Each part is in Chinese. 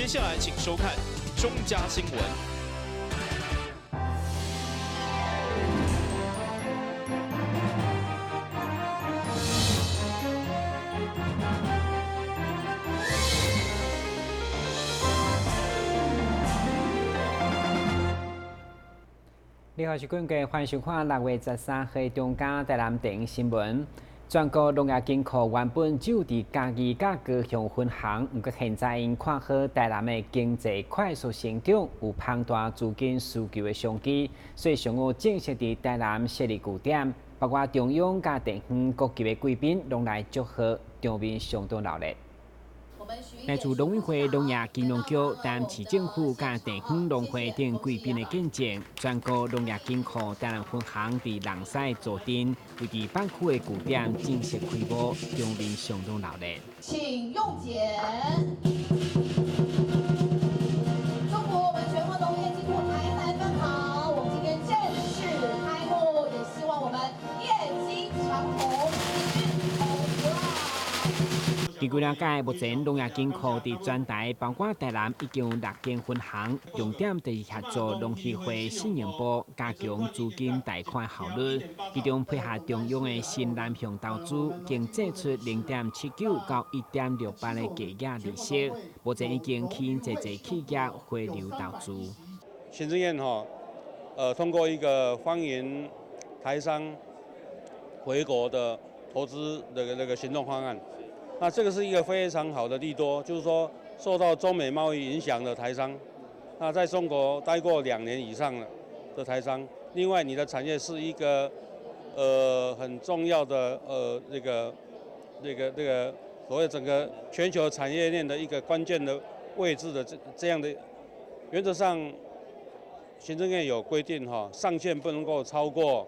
接下来请收看中嘉新闻。你好，是观众，欢迎收看6月13日中嘉台南电影新闻。全国农业金库原本只有伫嘉义甲高雄分行，不过现在因看好台南的经济快速成长，有庞大资金需求的商机，所以上午正式伫台南设立据点，包括中央甲地方各级的贵宾拢来祝贺，场面相当热烈。来自农委会农业金融局、台南市政府甲地方农会等贵宾的见证，全国农业金库台南分行伫龙狮坐镇，为伫北区的据点正式开幕，场面相当热烈。请用剪。祝福我们全国农业金库台南分行，我们今天正式开幕，也希望我们业绩长虹，一日红啦！据了解，目前农业金库伫全台，包括台南已经有6间分行，重点就是协助农协会信用部加强资金贷款效率，其中配合中央的新南向投资，经借出0.79到1.68的价额利息，目前已经吸引侪企业回流投资。行政院通过一个欢迎台商回国的投资那个行动方案。那这个是一个非常好的利多，就是说受到中美贸易影响的台商，那在中国待过2年以上的台商，另外你的产业是一个很重要的那个所谓整个全球产业链的一个关键的位置的这样的，原则上行政院有规定上限不能够超过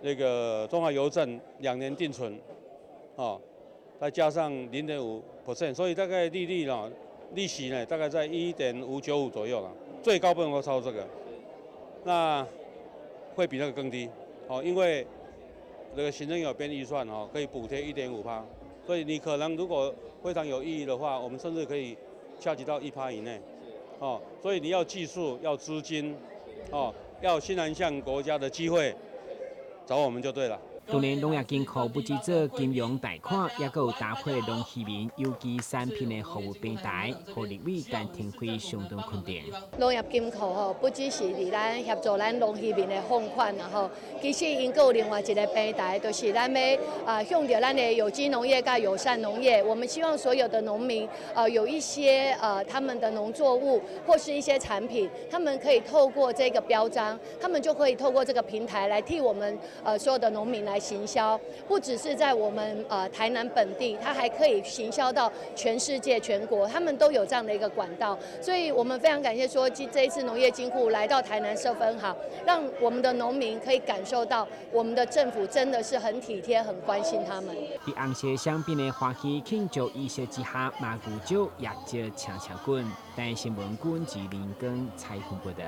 那个中华邮政2年定存，再加上0.5%， 所以大概利息呢大概在1.595左右了，最高不能够超这个，那会比那个更低，因为这个行政有编预算可以补贴1.5%，所以你可能如果非常有意义的话，我们甚至可以下级到1%以内，所以你要技术、要资金，要新南向国家的机会，找我们就对了。当年农业金库不只做金融贷款，也有搭配农渔民有机产品的服务平台，互立委陈廷辉相当肯定。农业金库不只是伫咱协助咱农渔民的放款其实因有另外一个平台，就是咱要向着咱的有机农业甲友善农业。我们希望所有的农民有一些他们的农作物或是一些产品，他们可以透过这个标章，他们就可以透过这个平台来替我们所有的农民来行销，不只是在我们台南本地，它还可以行销到全世界、全国，他们都有这样的一个管道。所以我们非常感谢说，这一次农业金库来到台南设分行，让我们的农民可以感受到我们的政府真的是很体贴、很关心他们。伫红色香槟的欢喜庆祝仪式之下，麻古酒也接强滚，但新闻馆及林根采访报道。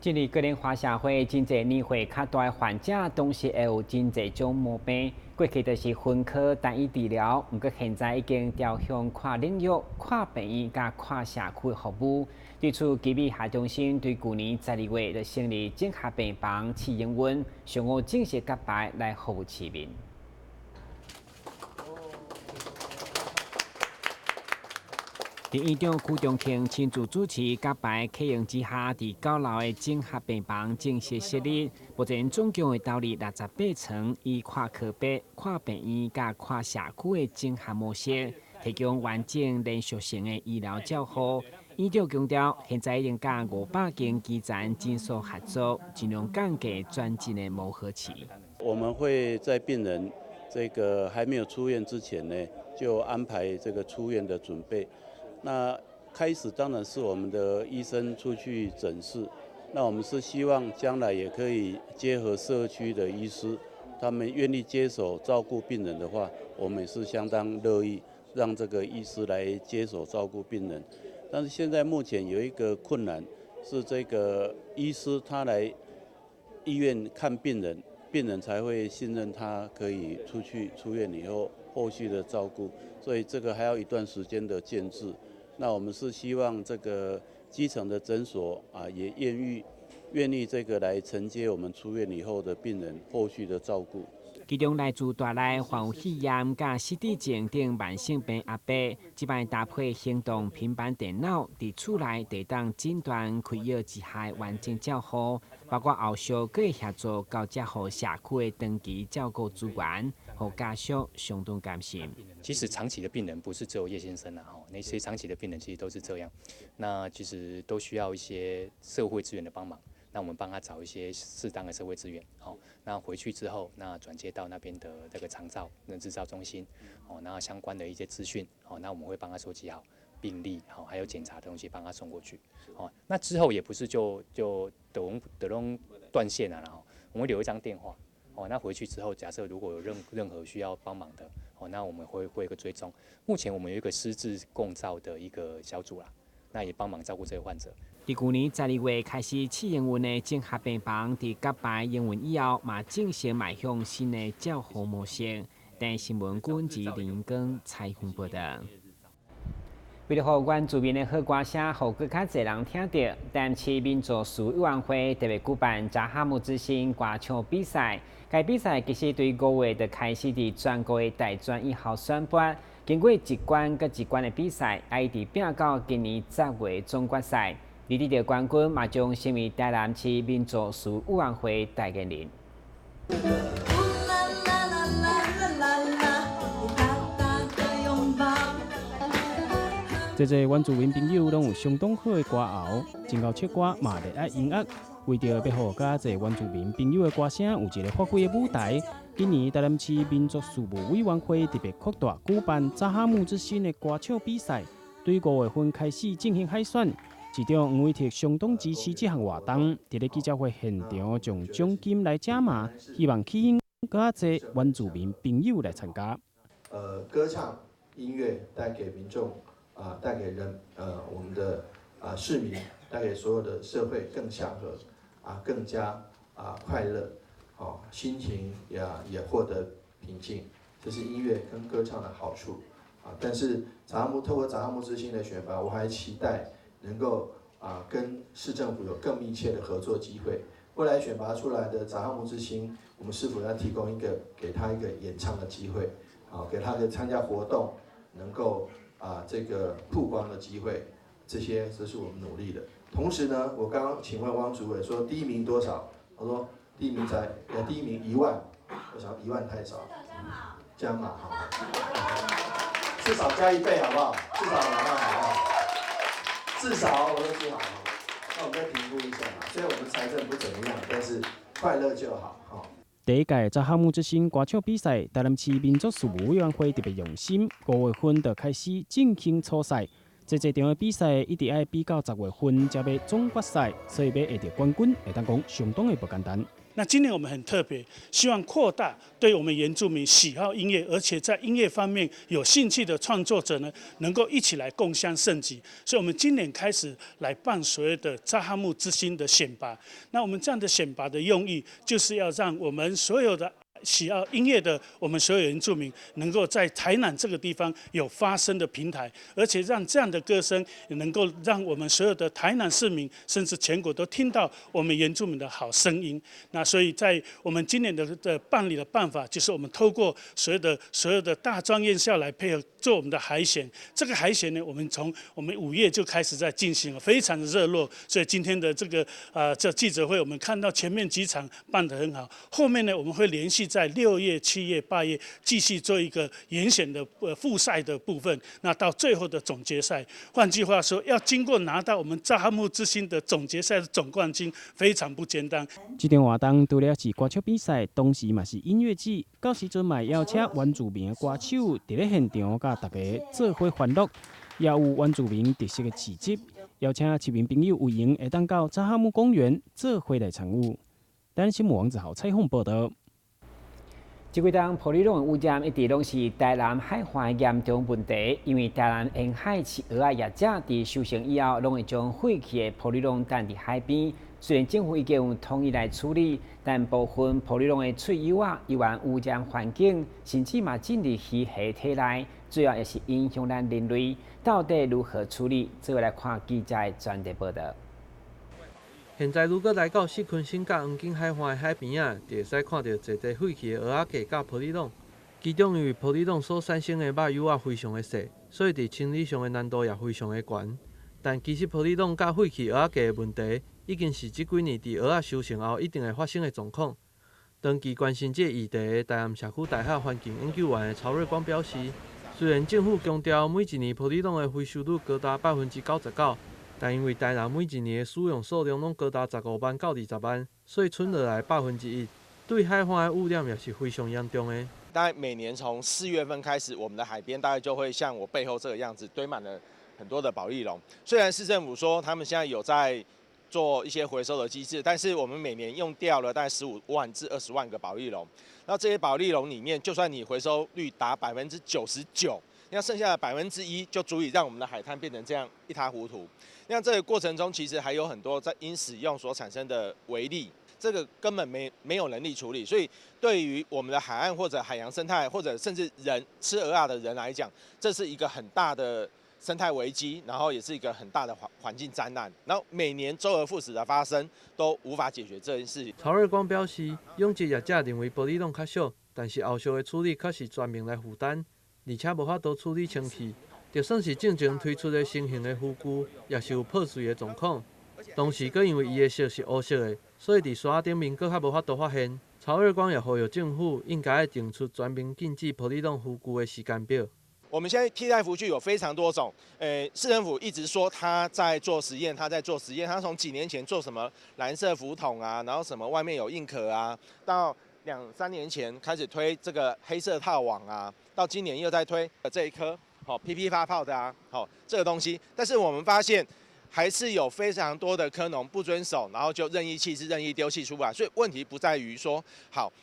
近日，个人化社会真侪年岁较大的患者，当时会有真侪种毛病。过去就是分科单一治疗，不过现在已经调向跨领域、跨病院甲跨社区的服务。对此，基美下中心对去年12月就成立整合病房试营运，上午正式揭牌来服务市民。伫院长邱中庆亲自主持揭牌启用之下，伫9楼的整合病房正式设立。目前总共会投入68层，以跨科别、跨病院甲跨社区的整合模式，提供完整连续性的医疗照护。院长强调，现在已经甲500间基层诊所合作，尽量降低转诊的磨合期。我们会在病人这个还没有出院之前呢，就安排这个出院的准备。那开始当然是我们的医生出去诊视，那我们是希望将来也可以结合社区的医师，他们愿意接手照顾病人的话，我们也是相当乐意让这个医师来接手照顾病人。但是现在目前有一个困难，是这个医师他来医院看病人，病人才会信任他可以出院以后后续的照顾，所以这个还要一段时间的建制。那我们是希望这个基层的诊所啊，也愿意这个来承接我们出院以后的病人后续的照顾。其中来自大内患有肺炎、甲失智症等慢性病阿伯，即摆搭配行动平板电脑，伫厝内地当诊断开药之下完整照护，包括后续佫会协助交接互社区的长期照顾资源，互家属相当甘心。其实长期的病人不是只有叶先生啊，那些长期的病人其实都是这样，那其实都需要一些社会资源的帮忙。那我们帮他找一些适当的社会资源，那回去之后，那转接到那边的这个长照、人智照中心，那相关的一些资讯，那我们会帮他收集好病历，还有检查的东西，帮他送过去，那之后也不是就断线了，我们会留一张电话，那回去之后，假设如果有任何需要帮忙的，那我们会有一个追踪。目前我们有一个失智共照的一个小组啦，那也帮忙照顾这个患者。伫去年12月开始试营运的整合病房，伫甲牌营运以后，嘛正式迈向新的照护模式。但新闻军及林根采访报道。为了互原住民的好歌声，互更较侪人听到，但市民族事委员会特别举办扎哈姆之星歌唱比赛。该比赛其实对5月就开始伫全国的大专1号选拔，经过一关甲一关的比赛，一直拼到今年10月总决赛。而得到冠军嘛，将成为台南市民族事委员会代言人。这些原住民朋友拢有相当好的歌喉，真够唱歌嘛热爱音乐。为着要互甲这原住民朋友的歌声有一个发挥的舞台，今年台南市民族事务委员会特别扩大举办扎哈姆之星的歌唱比赛，对5月份开始进行海选。市长黄伟霆相当支持这项活动，伫咧记者会现场将奖金来加码，希望吸引更侪原住民朋友来参加。歌唱音乐带给民众带给我们的市民，带给所有的社会更祥和更加快乐，心情也获得平静，这是音乐跟歌唱的好处但是透过扎哈姆之星的选拔，我还期待能够跟市政府有更密切的合作机会。未来选拔出来的扎哈姆之星，我们是否要提供给他一个演唱的机会，给他的参加活动能够这个曝光的机会，这是我们努力的。同时呢，我刚刚请问汪主委说第一名多少？我说第一名1万，我想1万太少，加码好，至少加1倍好不好？至少2万好不好？至少我都说好，那我们再评估一下嘛。虽然我们财政不怎么样，但是快乐就好。第一届扎哈姆之星歌唱比赛，台南市民族事务委员会特别用心，5月份就开始进行初赛。这场的比赛一直要比到10月份才要总决赛，所以要会得冠军，会当讲相当的不简单。那今年我们很特别，希望扩大对我们原住民喜好音乐，而且在音乐方面有兴趣的创作者呢，能够一起来共襄盛举。所以，我们今年开始来办所谓的扎哈姆之星的选拔。那我们这样的选拔的用意，就是要让我们所有的喜好音乐的我们所有原住民，能够在台南这个地方有发声的平台，而且让这样的歌声能够让我们所有的台南市民，甚至全国都听到我们原住民的好声音。那所以在我们今年的办理的办法，就是我们透过所有的大专院校来配合做我们的海选。这个海选呢，我们从我们5月就开始在进行了，非常的热络。所以今天的这记者会，我们看到前面几场办得很好，后面呢我们会连续在6月、7月、8月继续做一个严选的复赛的部分，那到最后的总决赛。换句话说，要经过拿到我们扎哈姆之星的总决赛的总冠军，非常不简单。这场活动除了是歌唱比赛，同时嘛是音乐季，到时阵嘛邀请原住民的歌手伫咧现场，甲大家做伙欢乐，也有原住民特色的市集，邀请市民朋友有闲会当到扎哈姆公园做伙来参与。台南新闻王子豪采访报道。这几天玻璃龙污染一直拢是台南海环严重问题，因为台南沿海饲蚵仔业者伫收成以后，拢会将废弃的玻璃龙放伫海边，虽然政府已经统一来处理，但部分玻璃龙的脆油啊，依然污染环境，甚至嘛进入鱼虾体内，主要也是影响咱人类。到底如何处理？接下来看记者的专题报道。现在如果来到四昆新甲黄金海岸的海边啊，就会使看到一地废弃的蚵仔架甲玻璃龙。其中因为玻璃龙所产生的肉油啊非常的细，所以伫清理上的难度也非常的悬。但其实玻璃龙甲废弃蚵仔架的问题，已经是这几年伫蚵仔收成后一定会发生的状况。长期关心这议题的台南社区大学环境研究员的曹瑞光表示，虽然政府强调每一年玻璃龙的回收率高达99%，但因为台南每一年的使用数量拢高达15万到20万，所以剩落来1%，对海岸的污染也是非常严重的。大概每年从4月份开始，我们的海边大概就会像我背后这个样子，堆满了很多的保丽龙。虽然市政府说他们现在有在做一些回收的机制，但是我们每年用掉了大概15万至20万个保丽龙。那这些保丽龙里面，就算你回收率达99%，那剩下的1%就足以让我们的海滩变成这样一塌糊涂。那这个过程中，其实还有很多在因使用所产生的微粒。这个根本没有能力处理，所以对于我们的海岸或者海洋生态，或者甚至人吃蚵仔的人来讲，这是一个很大的生态危机，然后也是一个很大的环境灾难。然后每年周而复始的发生，都无法解决这件事情。曹瑞光表示，养殖业者认为玻璃龙较少，但是后续的处理确实全民来负担，而且无法度处理清气。就算是正前推出的新型的渔具，也是有破碎的状况。同时，佮因为伊的色是乌色的，所以伫沙顶面佮较无法度发现。曹瑞光也呼吁政府应该定出全面禁止玻璃龙渔具的时间表。我们现在替代渔具有非常多种，市政府一直说他在做实验，他从几年前做什么蓝色浮筒啊，然后什么外面有硬壳啊，到2-3年前开始推这个黑色套网啊，到今年又在推这一颗PP 发泡的啊，这个东西，但是我们发现。还是有非常多的科农不遵守，然后就任意弃置、任意丢弃出来。所以问题不在于说，好，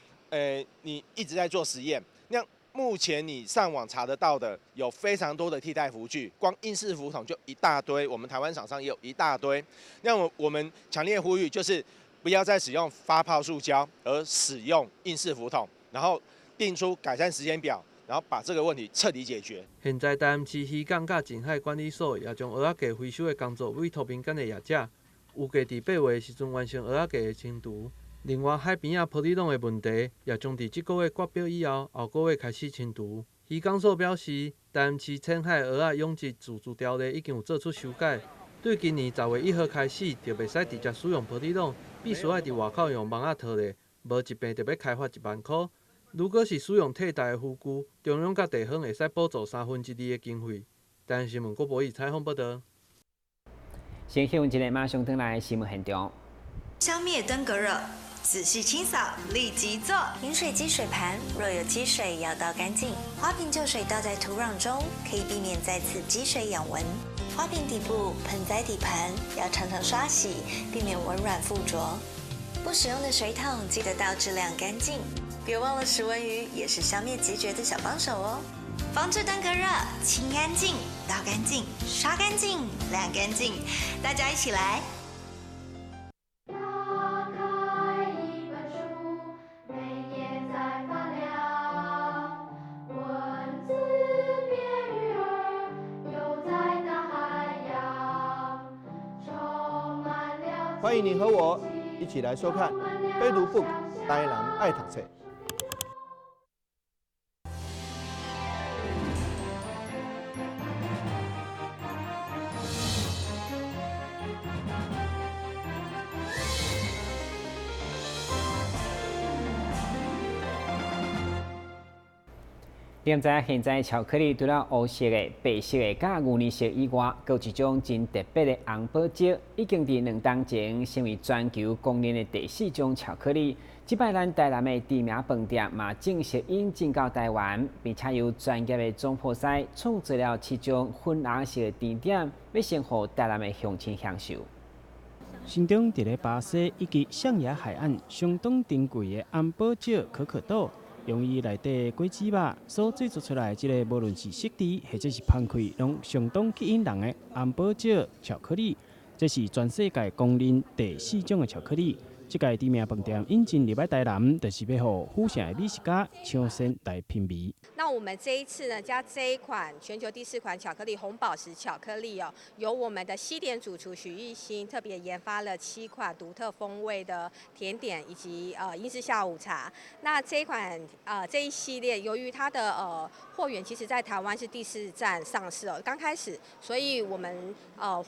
你一直在做实验。那目前你上网查得到的有非常多的替代渔具，光硬式浮筒就一大堆，我们台湾厂商也有一大堆。那我们强烈呼吁，就是不要再使用发泡塑胶，而使用硬式浮筒，然后定出改善时间表。然后把这个问题彻底解决。现在台南市渔港甲近海管理所也将蚵仔架回收的工作委托民间的业者，预计伫8月时阵完成蚵仔架的清除。另外，海边玻璃龙的问题也将伫这个月决表以后，后个月开始清除。渔港所表示，台南市浅海蚵仔养殖自治条例已经有做出修改，对今年10月1号开始，就袂使直接使用玻璃龙，必须要伫外口用网仔套咧，无一坪就要开罚1万块。如果是使用替代的渔具，中央甲地方会使补助2/3的经费。台南新闻郭博义采访报道。先新闻一个马上登来新闻现场。消灭登革热，仔细清扫，立即做。饮水机水盘若有积水，要倒干净。花瓶旧水倒在土壤中，可以避免再次积水养蚊。花瓶底部、盆栽底盘要常常刷洗，避免蚊卵附着。不使用的水桶记得倒质量干净。别忘了食蚊鱼也是消灭孑孓的小帮手哦。防治登革热，清干净、倒干净、刷干净、晾干净，大家一起来。打开一本书，每页在发亮，文字变鱼儿，游在大海洋，充满了。欢迎您和我一起来收看《飞读 book》，台南爱读册。你知影现在巧克力除了黑色的、白色的、甲牛奶色以外，还有一种真特别的红宝石，已经伫2年前成为全球公认的第4种巧克力。即摆咱台南的知名饭店嘛正式引进到台湾，并且由专业的总铺师创制了7种粉红色的甜点，要先予台南的乡亲享受。新中伫咧巴西以及象牙海岸相当珍贵的红宝石可可豆。用伊内底果子肉所制作出来，即个无论是色泽或者是香气，拢相当吸引人的红宝石巧克力，这是全世界公认第4种的巧克力。这届知名饭店引进入来台南，就是要让府城的美食家抢先来品味。那我们这一次呢，加这一款全球第4款巧克力红宝石巧克力哦，由我们的西点主厨许玉兴特别研发了7款独特风味的甜点以及英式下午茶。那这一款这一系列，由于它的货源其实在台湾是第4站上市哦，刚开始，所以我们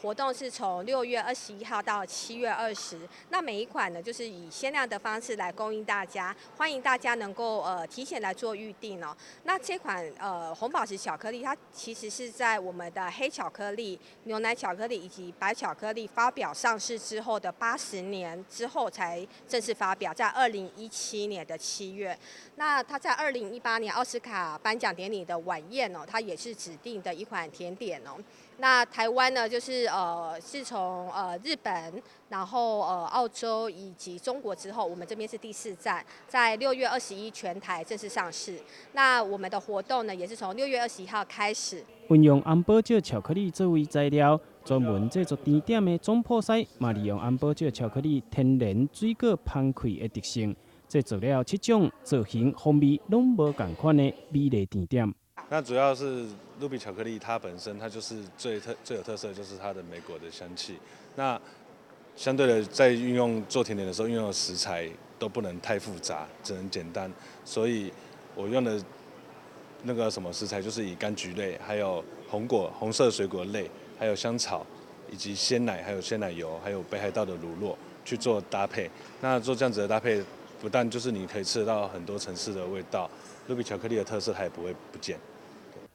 活动是从6月21号到7月20。那每一款呢，就是以限量的方式来供应大家，欢迎大家能够提前来做预定哦。那这款红宝石巧克力，它其实是在我们的黑巧克力、牛奶巧克力以及白巧克力发表上市之后的80年之后才正式发表，在2017年的7月。那它在2018年奥斯卡颁奖典礼的晚宴哦，它也是指定的一款甜点哦。那台湾呢，就是是从日本，然后澳洲以及中国之后，我们这边是第4站，在6月21全台正式上市。那我们的活动呢，也是从6月21号开始。运用安宝石巧克力作为材料，专门制作甜点的总铺师，嘛利用安宝石巧克力天然水果香气的特性，制作了7种造型、风味拢无同款的美丽甜点。那主要是露比巧克力，它本身它就是最有特色的就是它的莓果的香气。那相对的，在运用做甜点的时候，运用的食材都不能太复杂，只能简单。所以我用的那个什么食材，就是以柑橘类，还有红色水果类，还有香草，以及鲜奶，还有鲜奶油，还有北海道的乳酪去做搭配。那做这样子的搭配，不但就是你可以吃得到很多层次的味道，露比巧克力的特色它也不会不见。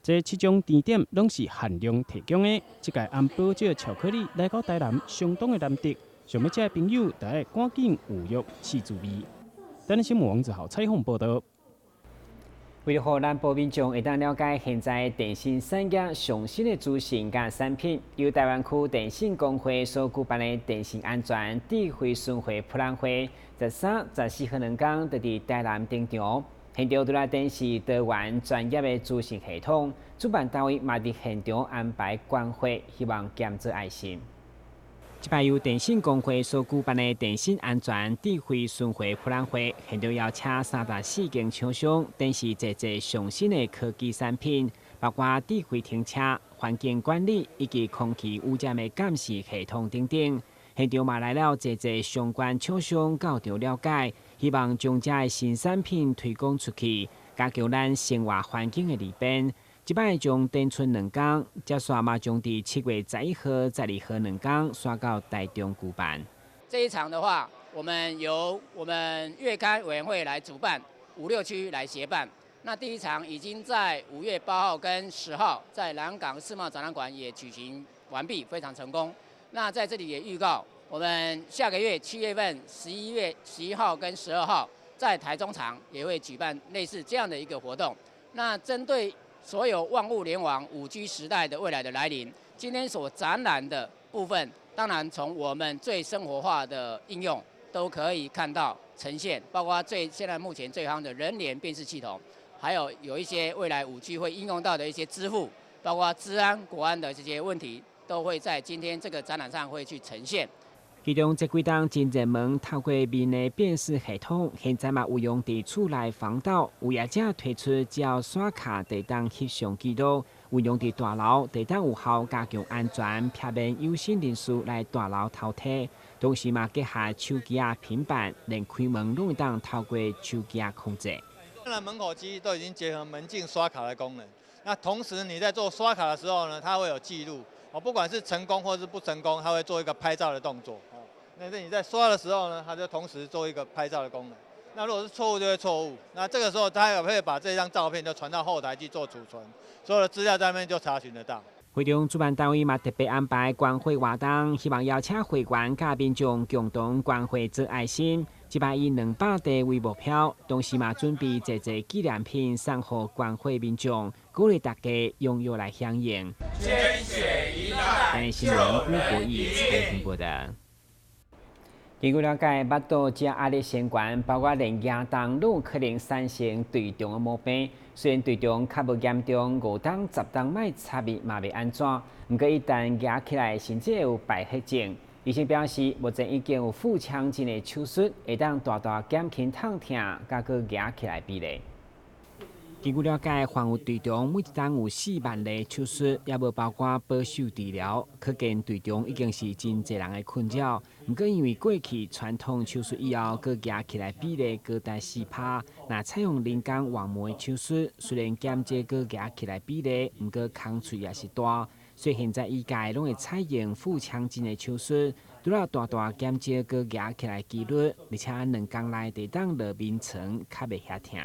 这7种甜点拢是限量提供的。这届安宝石巧克力来到台南，相当的难得。想要吃的朋友，大家赶紧预约试滋味。台南新闻王子豪采访报道。为了让南部民众会当了解现在电信产业上新的资讯甲产品，由台湾区电信工会所举办的电信安全智慧巡回博览会，13、14号2天就伫台南登场。现场除了展示台湾专业的资讯系统，主办单位嘛伫现场安排关会，希望减做爱心。这摆由电信工会所举办的电信安全智慧巡回博览会，现场邀请34间厂商展示侪上新的科技产品，包括智慧停车、环境管理以及空气污染的监视系统等等。现场嘛来了侪相关厂商到场了解，希望将这的新产品推广出去，加强咱生活环境的利便。这摆将展出2天，接续嘛将伫7月11号、12号2天刷到台中举办。这一场的话，我们由我们月刊委员会来主办，5、6区来协办。那第一场已经在5月8号跟10号在南港世贸展览馆也举行完毕，非常成功。那在这里也预告，我们下个月7月份、11月11号跟12号在台中场也会举办类似这样的一个活动。那针对所有万物联网5G 时代的未来的来临，今天所展览的部分，当然从我们最生活化的应用都可以看到呈现，包括现在目前最夯的人脸辨识系统，还有一些未来5G 会应用到的一些支付，包括治安、国安的这些问题，都会在今天这个展览上会去呈现。其中这几档真热门透过面的辨识系统，现在嘛有用伫厝内防盗，有业者推出只要刷卡就当翕相记录，运用伫大楼就当有效加强安全，避免有心人士来大楼偷摕。同时嘛结合手机啊、平板，连开门拢会当透过手机啊控制。现在门口机都已经结合门禁刷卡的功能，那同时你在做刷卡的时候呢，它会有记录。不管是成功或是不成功，它会做一个拍照的动作。那你在刷的时候呢，它就同时做一个拍照的功能。那如果是错误就会错误。那这个时候它也会把这张照片就传到后台去做储存，所有的资料在那边就查询得到。会中主办单位嘛特别安排关会活动，希望邀请会员甲民众共同关会做爱心。这摆以200袋为目标，同时嘛准备侪纪念品送予关会民众，鼓励大家踊跃来响应。捐血一代，新闻吴国义采访报道。根据了解，巴肚加压力相关，包括连亚当都有可能产生对中的毛病。虽然对中较无严重，5档、10档卖差别嘛袂安怎，不过一旦压起来，甚至会有败血症。医生表示，目前已经有腹腔镜的手术，会当大大减轻痛痛，甲佮压起来比例。根据了解，防护队中每一档有4万例手术，也无包括保守治疗，可见队中已经是真侪人的困扰。毋过因为过去传统手术以后，佮压起来比例高达4%，那采用人工网膜的手术，虽然减少佮压起来比例，毋过空喙也是大。所以现在医界拢会采用腹腔镜的手术，除了大大减少佮压起来几率，而且2天内地当落眠床，较袂遐痛。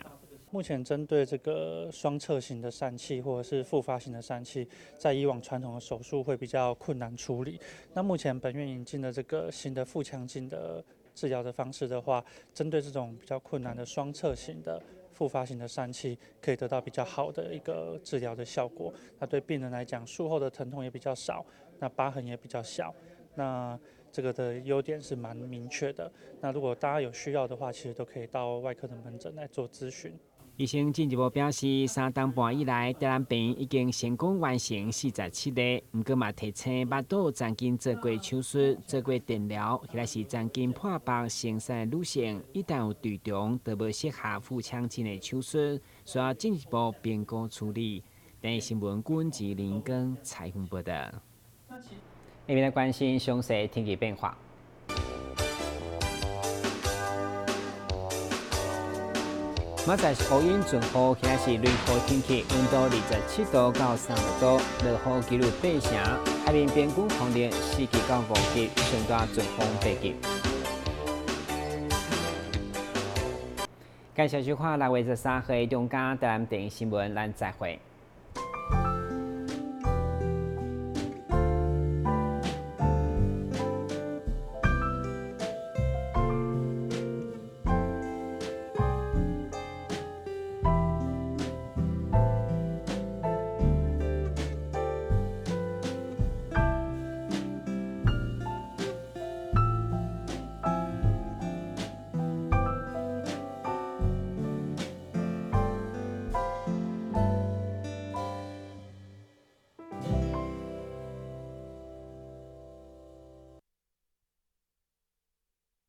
目前针对这个双侧型的疝气或者是复发型的疝气，在以往传统的手术会比较困难处理。那目前本院引进的这个新的腹腔镜的治疗的方式的话，针对这种比较困难的双侧型的复发型的疝气，可以得到比较好的一个治疗的效果。那对病人来讲，术后的疼痛也比较少，那疤痕也比较小。那这个的优点是蛮明确的。那如果大家有需要的话，其实都可以到外科的门诊来做咨询。医生进一步表示，3天半以来，台南病已经成功完成47例，毋过嘛提醒巴肚曾经做过手术、做过电疗，或者是曾经破腹生产的女性，一旦有队中都无适合腹腔镜的手术，需要进一步评估处理。第一新闻阮志林跟采访报道。下面来关心详细天气变化。明仔是乌云转雨，现在是雷雨天气，温度27度到30度，落雨几率8成，海面边境风力4级到5级，上大阵风8级。感谢收看6月13日中间台南电视新闻，咱再会。